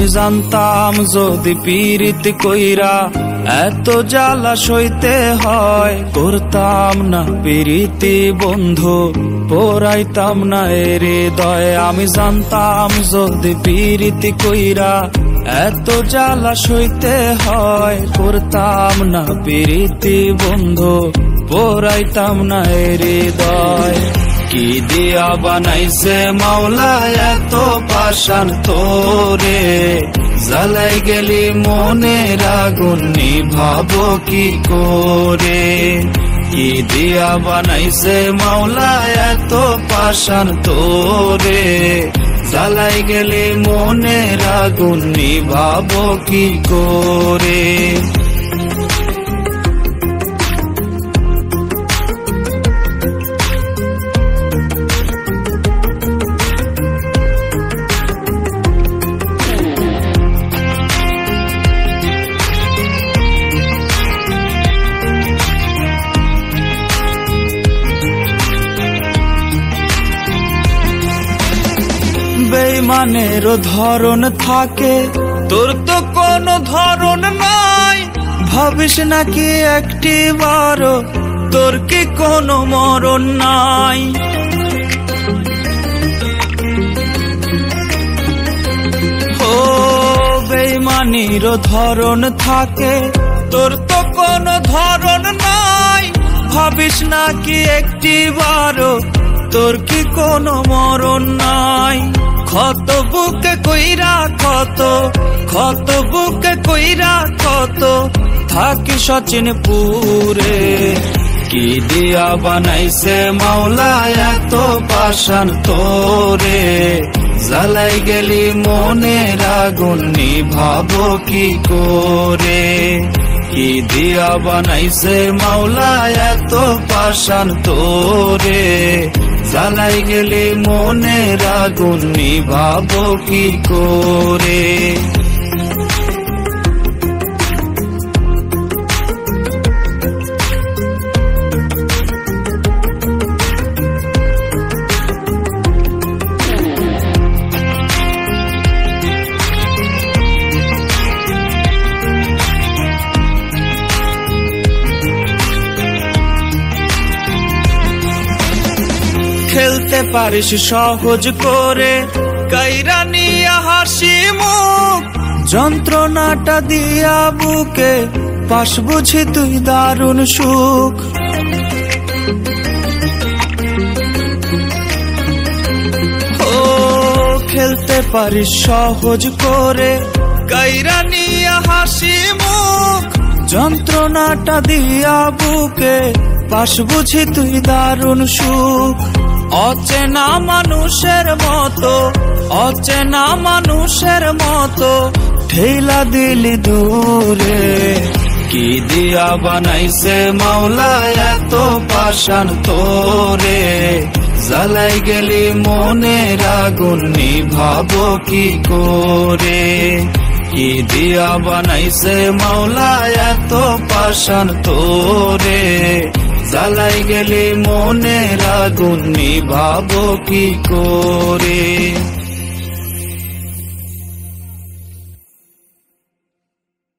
আমি জানতাম যদি পীড়িত কইরা এত জ্বালা সইতে হয়, করতাম না পীড়িতি বন্ধু, পোড়াইতাম না এর হৃদয়। আমি জানতাম যদি পীড়িতি কইরা এত জ্বালা সইতে হয়, করতাম না পীড়িতি বন্ধু, পোড়াইতাম না এর হৃদয়। কি দিয়া বানাইছে মাওলা এত পাষাণ তোরে, জ্বালাই গেলি মনের আগুন নিভাবো কি করে। কি দিয়া বানাইছে মাওলা এত পাষাণ তোরে, জ্বালাই গেলি মনের আগুন নিভাবো কি করে। বেঈমানেরও ধরন থাকে, তোর তো কোনো ধরন নাই। ভাবিস নাকি একটিবারও তোর কি কোনো মরণ নাই। ও বেঈমানেরও ধরন থাকে, তোর তো কোনো ধরন নাই। ভাবিস নাকি একটিবারও তোর কি কোনো মরণ নাই। ক্ষত বুকে কইরা ক্ষত বুকে কইরা ক্ষত থাকি সচিন পুরে। কি দিয়া বানাইছে মাওলা এত পাষাণ তোরে, জ্বালাই গেলি মনের আগুন নিভাবো কি করে। কি দিয়া বানাইছে মাওলা এত পাষাণ তোরে, জ্বালাই গেলি মনের আগুন নিভাবো কি করে। খেলতে পারিস সহজ করে কাইরা নিয়া হাসি মুখ, যন্ত্রণাটা দিয়া বুকে পাশ বুঝি তুই দারুণ সুখ। ও খেলতে পারিস সহজ করে কাইরা নিয়া হাসি মুখ, যন্ত্রণাটা দিয়া বুকে পাশ বুঝি তুই দারুণ সুখ। অচেনা মানুষের মতো অচেনা মানুষের মতো ঠেলা দিলি দূরে। কি দিয়া বানাইছে মাওলা এত পাষাণ তোরে, জ্বালাই গেলি মনের আগুন নিভাবো কি করে। কি দিয়া বানাইছে মাওলা এত পাষাণ তোরে, জ্বালাই গেলি মনের আগুন নিভাবো কি করে।